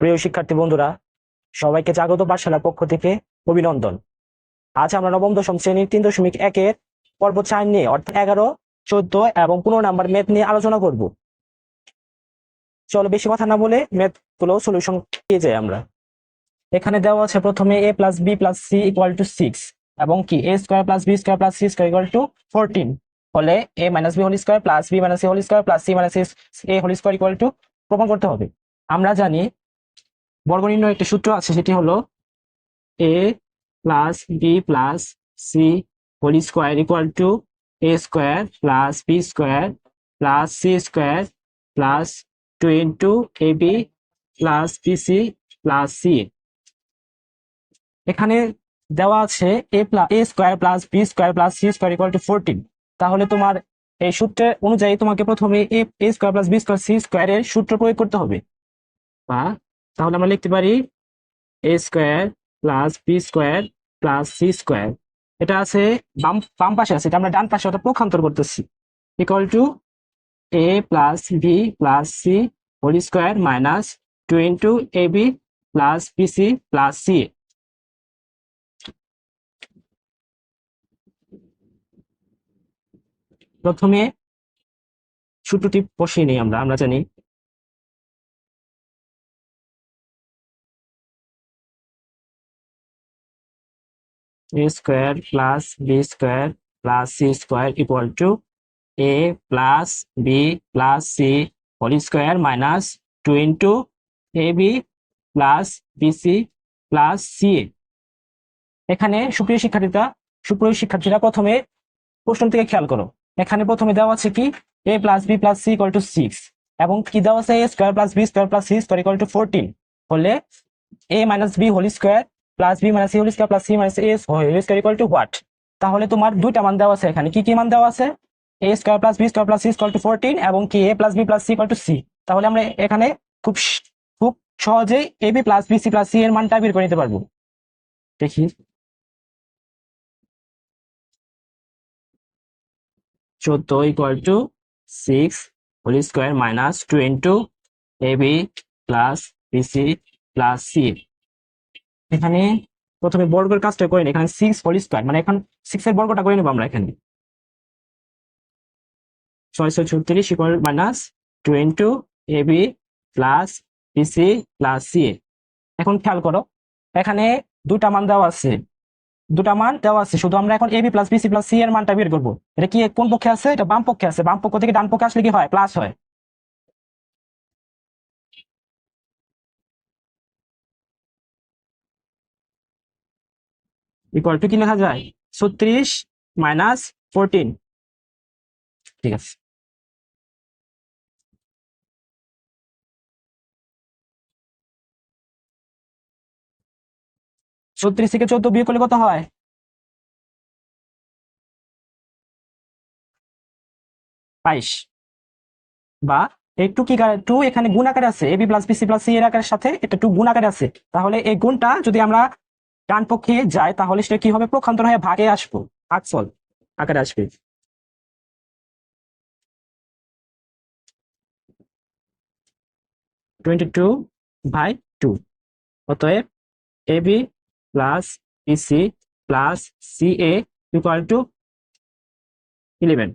প্রিয় শিক্ষার্থী বন্ধুরা, সবাইকে জাগত পাঠশালার পক্ষ থেকে অভিনন্দন। আজ আমরা নবম দশম শ্রেণীর 3.1-এর পর্ব 4 নিয়ে অর্থাৎ 11, 14 এবং 15 নাম্বার ম্যাথ নিয়ে আলোচনা করব। চলো বেশি কথা না বলে ম্যাথ গুলো সলিউশন পেয়ে যাই আমরা। এখানে দেওয়া আছে প্রথমে a plus b plus c equal to 6 এবং কি a square plus b square plus c square equal to 14 হলে a minus b whole square plus b minus a whole square plus c minus a whole square equal to প্রমাণ করতে হবে। আমরা জানি বর্গ নির্ণয়ের একটা সূত্র আছে, সেটি হলো a plus B plus C whole square equal to a square plus B square plus C square plus 2 into A B plus BC plus C. এখানে দেওয়া আছে a square plus B square plus C square equal to 14। তাহলে তোমার এই সূত্রের অনুযায়ী তোমাকে প্রথমে a square plus B square C স্কোয়ারের সূত্র প্রয়োগ করতে হবে। বা তাহলে আমরা লিখতে পারি a square plus B square plus C square, এটা আছে বাম পাশে আছে, এটা আমরা ডান পাশে অর্থাৎ পক্ষান্তর করতেছি, equal to a plus B plus C whole square minus 2 into A B plus BC plus C. প্রথমে সূত্রটি বসিয়ে নিই আমরা জানি a square plus B square plus C square equal to a plus B plus C whole square minus 2 into A B plus BC plus C. এখানে সুপ্রিয় শিক্ষার্থীরা প্রথমে প্রশ্ন থেকে খেয়াল করো। এখানে প্রথমে দেওয়া আছে কি a plus B plus C equal to 6 এবং কি দেওয়া আছে a square plus B square plus C square equal to 14 হলে a minus B whole square plus B minus C whole square plus C minus a whole square equal to what. তাহলে তোমার দুইটা মান দেওয়া আছে, এখানে কি কি মান দেওয়া আছে a square plus B square plus C equal to 14 এবং কি a plus B plus C equal to C. তাহলে আমরা এখানে খুব খুব সহজেই a B plus B C plus C এর মানটা বের করে নিতে পারবো। দেখি 14 equal to 6 whole square minus 2 into A B plus BC plus C. এখানে প্রথমে বর্গের কাজটা করে নিই, এখানে 6 হোল স্কোয়ার মানে এখন 6 এর বর্গটা করে নেবো আমরা। এখানে 636 equal minus 2 into A B plus BC plus C. এখন খেয়াল করো এখানে দুটা মান দেওয়া আছে, শুধু আমরা এখন AB plus BC plus C এর মানটা বের করবো। এটা কি কোন পক্ষে আছে? এটা বাম পক্ষে আছে। বাম পক্ষ থেকে ডান পক্ষে আসলে কি হয়? প্লাস হয়। ইকুয়াল টু কি লেখা যায়? 36 মাইনাস 14। ঠিক আছে, 36 থেকে 14 বিয়োগ করলে কত হয়? 22। বা এই টু কি টু এখানে গুণ আকারে আছে, AB plus BC plus C এর আকারের সাথে এটা টু গুণ আকারে আছে। তাহলে এই গুণটা যদি আমরা ডান পক্ষে যাই তাহলে সেটা কি হবে? পক্ষান্তর হয়ে ভাগে আসবো, ভাগফল আকারে আসবে। Two by 2। অতএব AB plus BC plus C A equal to 11।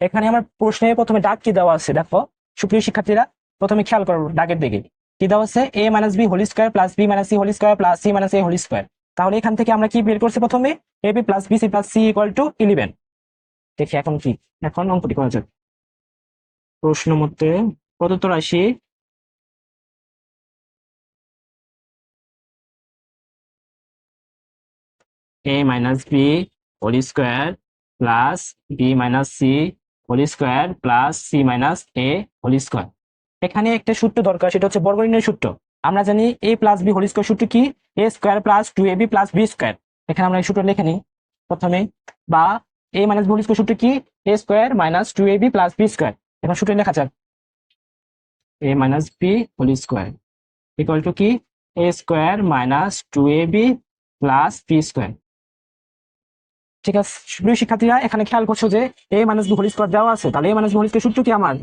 এখানে আমার প্রশ্নে প্রথমে দাগ কি দেওয়া আছে দেখো সুপ্রিয় শিক্ষার্থীরা, প্রথমে খেয়াল করো দাগের দিকে কি দেওয়া আছে? a minus B whole square plus B minus C whole square plus C minus A whole square. তাহলে এখান থেকে আমরা কি বের করছি? প্রথমে A B plus B C plus C equal to 11। দেখি এখন অঙ্কটি করা যাক। প্রশ্ন মতে প্রদত্ত রাশি a minus B whole square plus B minus C whole square plus C minus A whole square. এখানে একটা সূত্র দরকার, সেটা হচ্ছে বর্গ নির্ণয় সূত্র। আমরা জানি a plus B whole square সূত্র কি? a square plus 2ab plus B square. এখানে আমরা এই সূত্র লিখে নিই প্রথমে। বা a minus B whole square সূত্র কি? a square minus 2ab plus B square. এখন সূত্র লেখা যাক a minus B whole square equal to কি? a square minus 2ab plus B square. ঠিক আছে প্রিয় শিক্ষার্থীরা, এখানে খেয়াল করছো যে a minus B whole square দেওয়া আছে, তাহলে a minus B whole square সূত্র কি আমার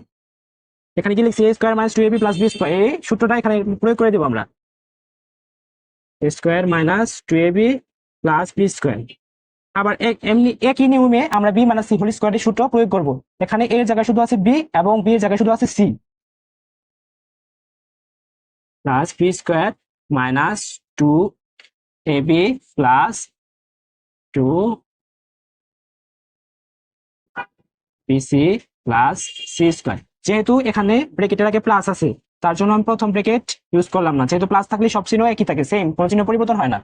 এখানে কি লিখছি, a square minus 2ab plus b square, এই সূত্রটা এখানে প্রয়োগ করে দেব আমরা, a square minus 2ab plus b square. আবার এমনি একই নিয়মে আমরা b মাইনাস c হোল স্কয়ারের সূত্র প্রয়োগ করব। এখানে a এর জায়গায় শুধু আছে b এবং b এর জায়গায় শুধু আছে c, plus b square minus 2ab plus 2bc plus c square. যেহেতু এখানে ব্র্যাকেটের আগে প্লাস আছে, তার জন্য আমি প্রথম ব্র্যাকেট ইউজ করলাম না, যেহেতু প্লাস থাকলে সব চিহ্ন একই থাকে, সেম, কোনো চিহ্ন পরিবর্তন হয় না।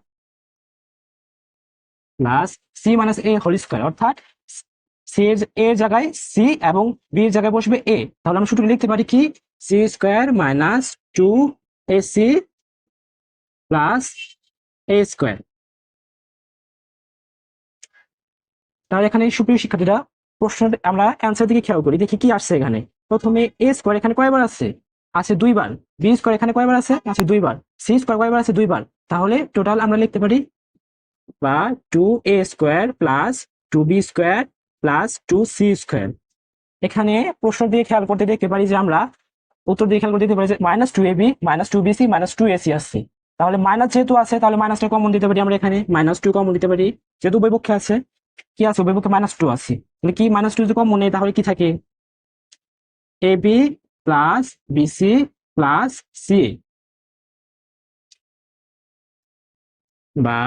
Plus C minus A whole square, অর্থাৎ সি এর জায়গায় সি এবং বি এর জায়গায় বসবে এ, তাহলে আমরা সূত্র লিখতে পারি কি, C square minus 2ac plus A square. তাহলে এখানে সুপ্রিয় শিক্ষার্থীরা, প্রশ্ন আমরা অ্যান্সার দিকে খেয়াল করি, দেখি কি আসছে এখানে। প্রথমে এ স্কয়ার এখানে কয়বার আছে, আছে দুইবার। বি স্কয়ার এখানে কয়বার আছে, আছে দুইবার। সি স্কয়ার কয়বার আছে, দুইবার। তাহলে টোটাল আমরা লিখতে পারি বা 2a square plus 2b square plus 2c square. এখানে প্রশ্ন দিয়ে খেয়াল করতে দেখতে পারি যে আমরা উত্তর দিয়ে খেয়াল করতে দেখতে পারি যে minus 2ab minus 2bc minus 2ac আসছে। তাহলে মাইনাস যেহেতু আছে, তাহলে মাইনাসটা কমন দিতে পারি আমরা, এখানে মাইনাস 2 কমন দিতে পারি, যেহেতু উভয় পক্ষে আছে। কি আছে, উভয় পক্ষে মাইনাস 2 আছে, তাহলে কি মাইনাস 2 যদি কমন নেই তাহলে কি থাকে, ab plus bc plus ca, বা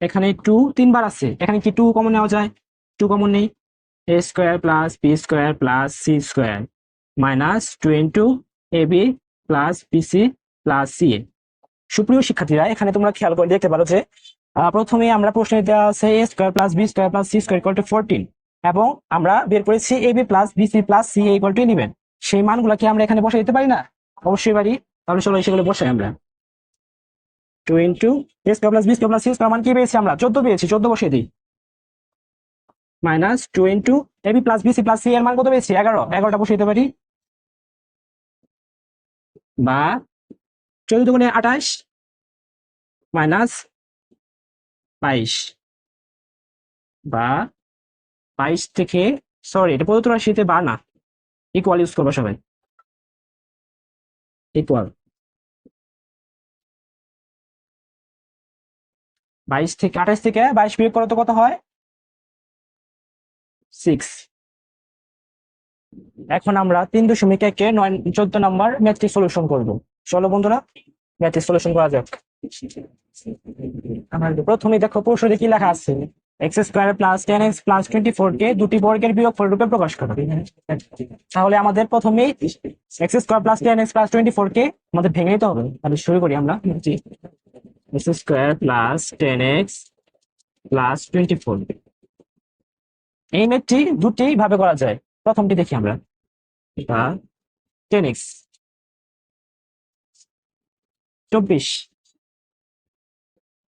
এখানে 2 তিনবার আছে, এখানে কি 2 কমন নেওয়া যায়, 2 কমন নেই, a square plus b square plus c square minus 2 into ab plus bc plus ca। সুপ্রিয় শিক্ষার্থীরা, এখানে তোমরা খেয়াল করে দেখতে পারো যে প্রথমে আমরা প্রশ্নে দেওয়া আছে a square plus b square plus c square equal to 14, এবং আমরা বের করেছি ab plus bc plus ca equal to 11। সেই মানগুলো কি আমরা এখানে বসাই দিতে পারি না? অবশ্যই পারি। তাহলে চলো সেগুলো বসাই আমরা। 2 into a square plus b square plus c square মান কি পেয়েছি আমরা, 14 পেয়েছি, 14 বসিয়ে দিই, minus 2 into A B plus BC plus C এর মান কত পেয়েছি, 11, 11টা বসিয়ে দিতে পারি, বা 14 দুগুণে 28 মাইনাস 22, বা 22 থেকে, সরি এটা প্রদত্ত রাশিতে বার না, ইকুয়াল ইউজ করবো সবাই, ইকুয়াল 22 থেকে 28 থেকে 22 বিয়োগ করো তো কত হয়, 6। এখন আমরা 3.1-14 নম্বর ম্যাথটি সলিউশন করব। চলো বন্ধুরা ম্যাথটি সলিউশন করা যাক। আমরা প্রথমে দেখো প্রশ্নে কি লেখা আছে, x square plus 10x plus 24 কে দুটি বর্গের বিয়োগফল রূপে প্রকাশ করো। তাহলে আমাদের প্রথমে x square plus 10x plus 24 কে আমাদের ভেঙে নিতে হবে। তাহলে শুরু করি আমরা, x square plus 10x plus 24, এই ম্যাথটি দুটি ভাবে করা যায়। প্রথমটি দেখি আমরা, এটা 10x 24,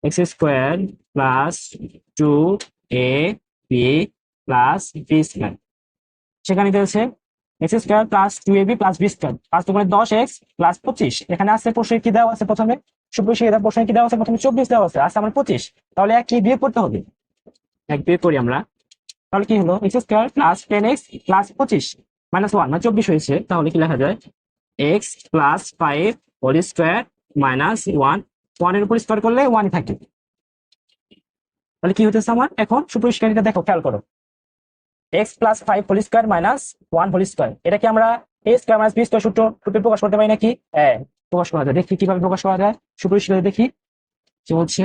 X square plus 2ab plus B square, সেখানে দিয়েছে X square plus 2ab plus B square, 5 দুগুণে 10x প্লাস 25। এখানে আছে প্রশ্নে কি দেওয়া আছে, প্রথমে সুপ্রসিদ্ধ প্রশ্নে কি দেওয়া আছে, প্রথমে 24 দেওয়া আছে, আছে আমার 25, তাহলে এক কি বিয়োগ করতে হবে, এক বিয়োগ করি আমরা। তাহলে কি হলো, X square plus 10x plus 25 minus 1 মানে 24 হয়েছে। তাহলে কি লেখা যায়, x plus 5 whole square minus 1, 1 এর উপর স্কোয়ার করলে 1 থাকে। তাহলে কি হতেছে আমার, এখন সুপরিষ্কারিতা দেখো, খেয়াল করো, X plus 5 whole square minus 1 whole square, এটা কি আমরা a square minus B square সূত্র রূপে প্রকাশ করতে পারি নাকি? হ্যাঁ, প্রকাশ করা যায়। দেখি কিভাবে প্রকাশ করা যায়, সুপরিষ্কার দেখি। যে হচ্ছে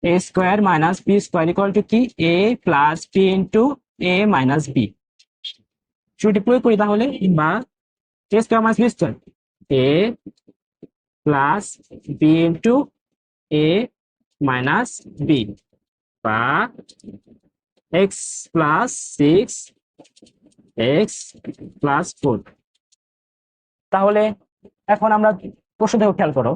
a square minus B square equal to কি, a plus B into a minus B. সূত্রটি প্রয়োগ করি তাহলে, বা a square minus B square, a plus B into a minus B, বা x প্লাস 6 x প্লাস 4। তাহলে এখন আমরা প্রশ্ন দেখো, খেয়াল করো,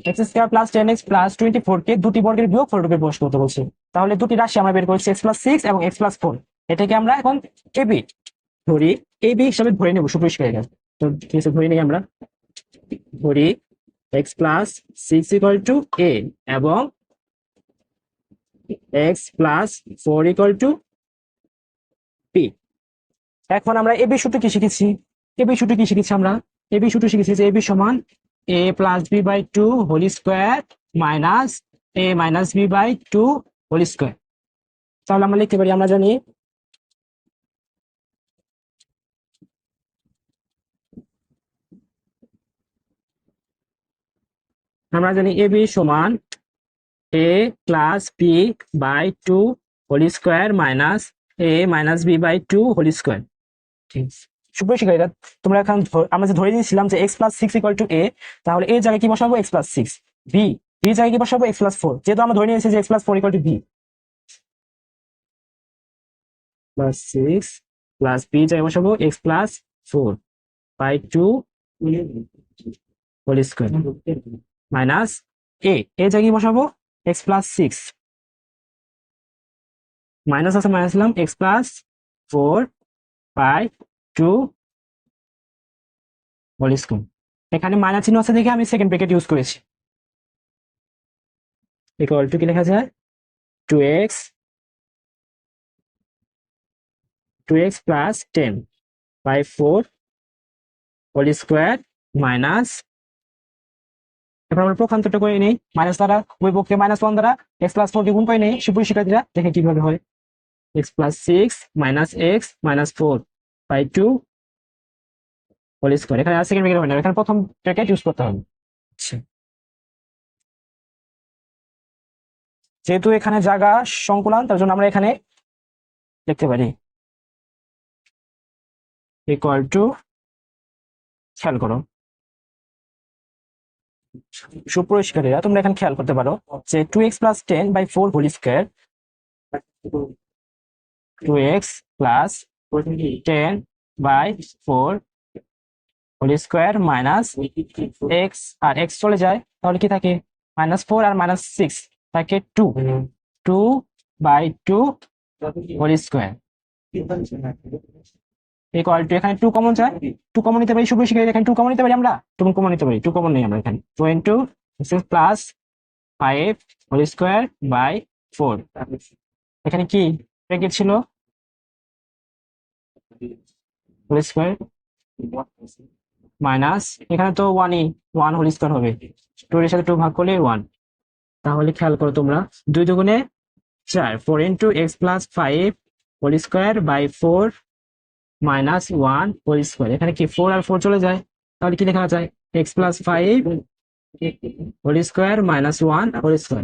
X square plus 10x plus 24 কে দুটি বর্গের বিয়োগফল রূপে প্রকাশ করতে বলছে। তাহলে দুটি রাশি আমরা বের করেছি, x প্লাস 6 এবং x প্লাস 4, এটাকে আমরা এখন ab ধরি, ab হিসাবে ধরে নেব সুপরিষ্কার। তো ঠিক আছে, ধরে নিই আমরা, ধরি x plus 6 equal to a এবং x plus 4 equal two P. এখন আমরা এবি সূত্র কি শিখেছি? আমরা এবি সূত্র শিখেছি যে এবি সমান A plus B by 2 whole square minus A minus B by 2 whole square. তাহলে আমরা লিখতে পারি, আমরা জানি এবি সমান A plus B by 2 whole square minus A minus B by 2 whole square. ঠিক আছে সুপ্রিয় শিক্ষার্থীরা, তোমরা এখন আমরা যে ধরে নিয়েছিলাম যে এক্স প্লাস 6 ইকুয়াল টু এ, তাহলে এর জায়গায় কি বসাবো? X plus 6। বি জায়গায় কি বসাবো? এক্স প্লাস 4, যেহেতু আমরা ধরে নিয়েছি যে X plus 4 equal to B. Plus 6 plus B জায়গায় বসাবো X plus 4 by 2 whole square minus A জায়গায় বসাবো এক্স প্লাস 6, মাইনাস আছে মাইনাস দিলাম, X plus 4 by 2 whole square. এখানে মাইনাস চিহ্ন আছে দেখে আমি সেকেন্ড ব্র্যাকেট ইউজ করেছি। ইকুয়াল টু কি লেখা যায়? 2x plus 10 by 4 whole square minus, এবার আমরা প্রকান্তটা করে নেই মাইনাস দ্বারা, ওই পক্ষে -1 দ্বারা এক্স প্লাস 4 কে গুণ করে নেই। সুপ্রিয় শিক্ষার্থীরা দেখে কিভাবে হয়। X plus 6 minus X minus 4 by 2 whole square. এখানে আর সেকেন্ড ব্র্যাকেট হয় না, এখানে প্রথম ব্র্যাকেট ইউজ করতে হবে। আচ্ছা, যেহেতু এখানে জায়গা সংকুলান, তার জন্য আমরা এখানে লিখতে পারি ইকুয়াল টু, খেয়াল করো সুপ্রিয় শিক্ষার্থীরা, তোমরা এখানে খেয়াল করতে পারো যে 2x plus 10 by 4 whole square, 2x plus 10 by 4 whole square minus X, আর এক্স চলে যায়, তাহলে কি থাকে? -4 আর -6 থাকে 2 by 2 whole square equal to, এখানে 2 কমন যায়, 2 কমন নিতে পারি। সুপ্রিয় শিক্ষার্থীরা, এখানে 2 কমন নিতে পারি, আমরা 2 কমন নিতে পারি, 2 কমন নেই আমরা এখানে। 2 into plus 5 whole square by 4, এখানে কি ব্র্যাকেট ছিল? হোল স্কোয়ার মাইনাস, এখানে তো 1 হোল স্কোয়ার হবে, 2 এর সাথে 2 ভাগ করলে 1। তাহলে খেয়াল করো তোমরা, 2 দুগুণে 4, 4 into X plus 5 whole square by 4 minus 1 whole square. এখানে কি 4 আর 4 চলে যায়, তাহলে কি লেখা যায়? X plus 5 whole square minus 1 whole square.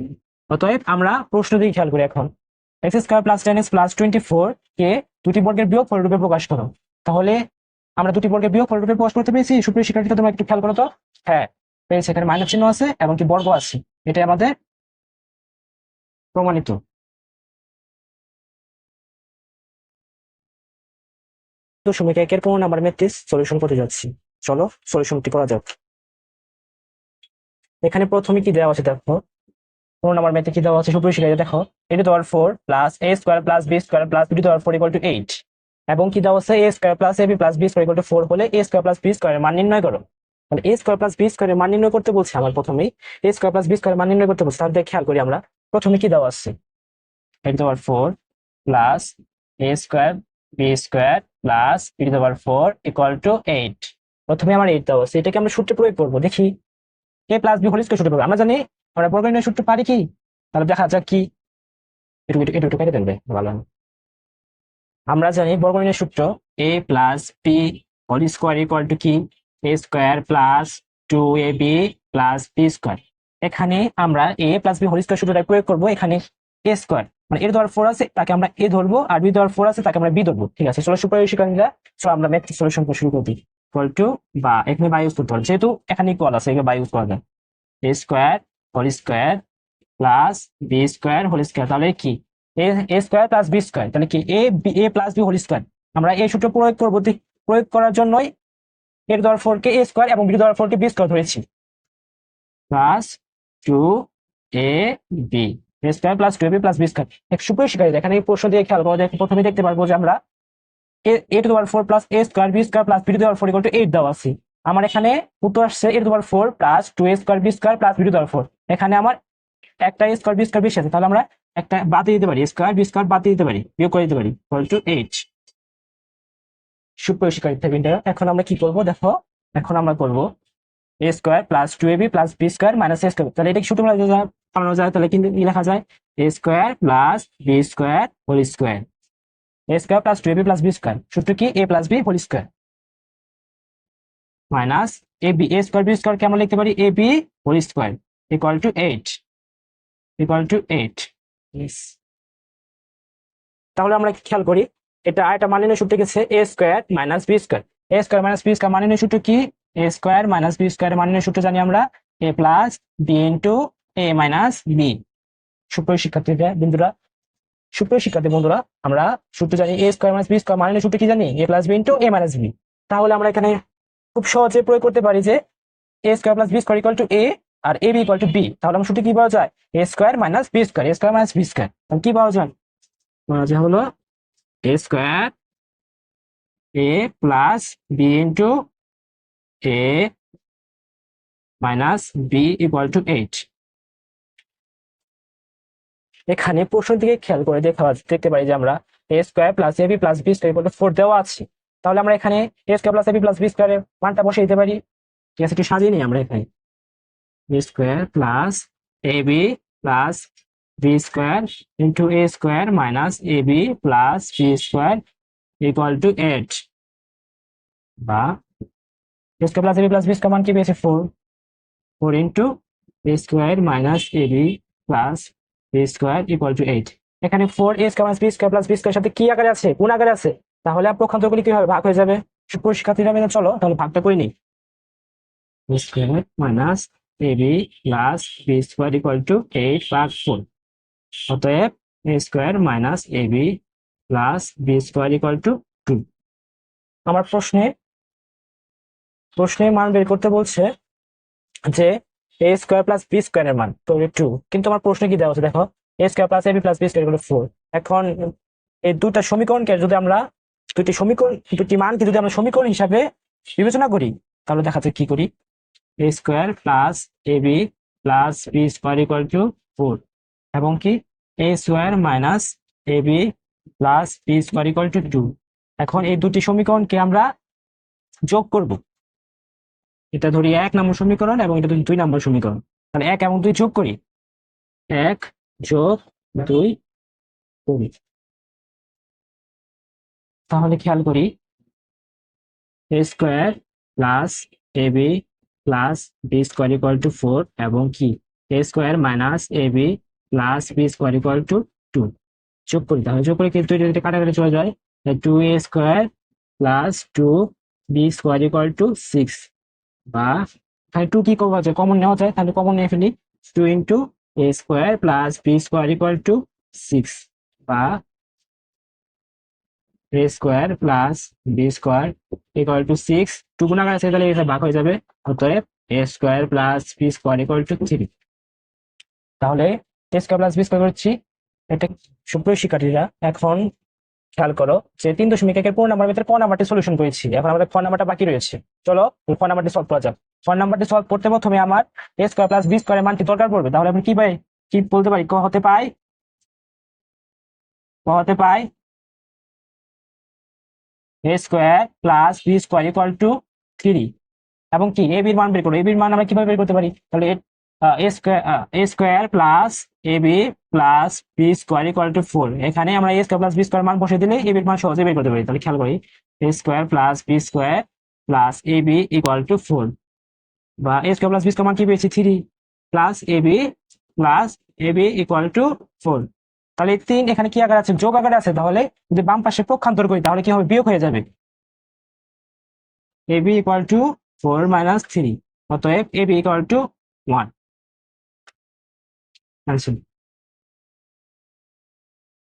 অতএব আমরা প্রশ্ন দিয়ে খেয়াল করি এখন, X square plus 10x plus 24 কে দুটি বর্গের বিয়োগফল রূপে প্রকাশ করো। তাহলে আমরা দুটি বর্গের বিয়োগফল রূপে প্রকাশ করতে পেরেছি। সুপ্রিয় শিক্ষার্থীরা, তোমরা একটু খেয়াল করো তো। হ্যাঁ পেয়েছি, এখানে মাইনাস চিহ্ন আছে এবং কি বর্গ আছে, এটাই আমাদের প্রমাণিত। তো সময়কে একের 15 নাম্বার ম্যাট্রিক্স সলিউশন করতে যাচ্ছি। চলো সলিউশনটি করা যাক। এখানে প্রথমে কি দেওয়া আছে দেখো, 15 নাম্বার ম্যাথে কি দেওয়া আছে সুপ্রিয় শিক্ষার্থীরা দেখো, a to power 4 plus a square plus b square plus b to power 4 equal to 8, এবং কি দেওয়া আছে a square plus ab plus b square equal to 4 হলে a স্কয়ার প্লাস b স্কয়ারের মান নির্ণয় করো। তাহলে a স্কয়ার প্লাস b স্কয়ারের মান নির্ণয় করতে বলছে আমার, প্রথমেই a স্কয়ার প্লাস b স্কয়ারের মান নির্ণয় করতে বলছে। তাহলে খেয়াল করি আমরা, প্রথমে কি দেওয়া আছে? a to power 4 plus a square b square plus b to power 4 equal to 8। প্রথমে আমার 8 দেওয়া আছে, এটাকে আমরা সূত্রে প্রয়োগ করব। দেখি a plus b whole square সূত্র প্রয়োগ, আমরা জানি আমরা বর্গনির্ণয় সূত্র পারি কি? তাহলে দেখা যাক কি, একটু কেটে দেবে ভালো। আমরা জানি বর্গনির্ণয় সূত্র a plus b whole square equal to কি? a square plus 2ab plus b square. এখানে আমরা a plus b whole square সূত্রটা প্রয়োগ করব। এখানে a স্কয়ার মানে এর ধর 4 আছে, তাকে আমরা a ধরবো, আর b ধর 4 আছে, তাকে আমরা b ধরবো। ঠিক আছে, চলো সুপ্রিয় শিক্ষার্থীরা, চলো আমরা ম্যাথ সলিউশন শুরু করি। ইকুয়াল টু, বা এখানে বাই ইউজ করতে হবে, যেহেতু এখানে ইকুয়াল আছে, এখানে বাই ইউজ করা যায়। a square whole square plus B square whole square, তাহলে কি A square plus B square, তাহলে কি A plus B whole square. আমরা এই সূত্র প্রয়োগ করবো, প্রয়োগ করার জন্যই এর ধর 4 কে এ স্কোয়ার এবং বি ধর 4 কে বি স্কোয়ার ধরেছি, plus 2 a b square plus 2ab plus B square. এক সুপ্রিয় শিক্ষার্থীরা, এখানে প্রশ্ন দিয়ে খেয়াল করো, প্রথমে দেখতে পারবো যে আমরা a to power 4 plus a square B square plus B to power 4 equal to 8 দেওয়া আছে। আমার এখানে উত্তর আসছে a to power 4 plus 2a square B square plus B to power 4। এখানে আমার একটা a স্কয়ার b স্কয়ার বেশি আছে, তাহলে আমরা একটা বাদ দিয়ে দিতে পারি, a স্কয়ার b স্কয়ার বাদ দিয়ে দিতে পারি, বিয়োগ করে দিতে পারি, ইকুয়াল টু 8। সুপ্রিয় শিক্ষার্থীবৃন্দরা, এখন আমরা কি করব দেখো, এখন আমরা করব a square plus 2ab plus b square minus a square. তাহলে এটা কি সূত্র বানানো যায়, তাহলে কিন্তু কি লেখা যায়, a square plus b square whole square, a square plus 2ab plus b square, সূত্র কি a plus b whole square minus ab, a square b square কে আমরা লিখতে পারি ab whole square equal to 8, equal to 8। তাহলে আমরা খেয়াল করি, এটা মানে নিয়ে সূত্র গেছে a square minus b square, a square minus b square মানে নিয়ে সূত্র কি, a square minus b square মানে নিয়ে সূত্র জানি আমরা a plus b into a minus b। সুপ্রিয় শিক্ষার্থী বন্ধুরা, সুপ্রিয় শিক্ষার্থী বন্ধুরা, আমরা সূত্র জানি a square minus b square মানে নিয়ে সূত্র কি জানি, a plus b into a minus b। তাহলে আমরা এখানে খুব সহজে প্রয়োগ করতে পারি যে a square plus b square equal to a আর ab ইকুয়াল টু b। তাহলে আমরা সূত্র কি পাওয়া যায়, a square minus b square, a square minus b square, তাহলে কি পাওয়া যায়, হলো a square a plus b into a minus b equal to 8। এখানে প্রশ্ন দিকে খেয়াল করে দেখতে পারি যে আমরা a square plus ab plus b square equal to 4 দেওয়া আছে। তাহলে আমরা এখানে a square plus ab plus b স্কয়ারের মানটা বসিয়ে দিতে পারি। ঠিক আছে, একটু সাজিয়ে নিই আমরা এখানে, b square plus ab plus b square into a square minus ab plus b square equal to 8, বা a square plus ab plus b square মান কি পেয়েছে 4 into a square minus ab plus b square equal to 8। এখানে 4a square minus b square plus b square সাথে কি আকারে আছে, গুণ আকারে আছে, তাহলে পক্ষান্তরগুলি কি হবে, ভাগ হয়ে যাবে। সুপ্রিয় শিক্ষার্থীরা চলো তাহলে ভাগটা করে নিই, b square minus ab plus b square equal to 8 ভাগ 4। অতএব a square minus ab plus b square equal two 2। আমার প্রশ্নে মান বের করতে বলছে যে a স্কয়ার প্লাস b স্কয়ারের মান তো 2, কিন্তু আমার প্রশ্নে কি দেওয়া আছে দেখো, a square plus ab plus b square equal to 4। এখন এই দুটো সমীকরণকে যদি আমরা দুটি মানকে যদি আমরা সমীকরণ হিসাবে বিবেচনা করি, তাহলে দেখা যাচ্ছে কি করি, a square plus ab plus b square equal to 4 এবং কি a square minus ab plus b square equal two 2। এখন এই দুটি সমীকরণকে আমরা যোগ করব, এটা ধরি 1 নম্বর সমীকরণ এবং এটা ধরি 2 নম্বর সমীকরণ। তাহলে 1 এবং 2 যোগ করি, 1 যোগ 2 করি। তাহলে খেয়াল করি, a square plus ab plus b square equal to 4 এবং কি a square minus ab plus b square equal two 2 যোগ করি। তাহলে যোগ করে কিন্তু এটা কাটাকাটি চলে যায়, 2a square plus 2b square equal to 6, বা এখানে 2 কি কমন যায়, কমন নেওয়া যায়, তাহলে কমন নিয়ে ফেলি, 2 into a square plus b square equal to 6, বা a square plus b square equal to 6, 2 গুণাকার আছে তাহলে এটা ভাগ হয়ে যাবে, অতএব a square plus b square equal two 3। তাহলে a square plus b square করছি এটা। সুপ্রিয় শিক্ষার্থীরা, এখন খেয়াল করো যে 3.1 পুরো নাম্বার ভিতরে ক নাম্বারটি সলিউশন করেছি, এখন আমাদের খ নাম্বারটা বাকি রয়েছে। চলো খ নাম্বারটি সলভ করা যাক। খ নাম্বারটি সলভ করতে প্রথমে আমার a স্কয়ার প্লাস b স্কয়ারের মানটি দরকার পড়বে। তাহলে আমি কি বলতে পারি, ক হতে পাই a square plus b square equal two 3 এবং কি a b এর মান বের করো। a b এর মান আমরা কিভাবে বের করতে পারি, তাহলে a square plus ab plus b square equal to 4। এখানে আমরা a square plus b square মান বসিয়ে দিলে a b এর মান সহজে বের করতে পারি। তাহলে খেয়াল করি, a square plus b square plus ab equal to 4, বা a square plus b square মান কি পেয়েছি 3 প্লাস ab ইকুয়াল টু 4। তাহলে 3 এখানে কি আকারে আছে, যোগ আকারে আছে, তাহলে যদি বাম পাশে পক্ষান্তর করি তাহলে কি হবে, বিয়োগ হয়ে যাবে, ab ইকুয়াল টু 4 মাইনাস 3, অতএব ab ইকুয়াল টু 1।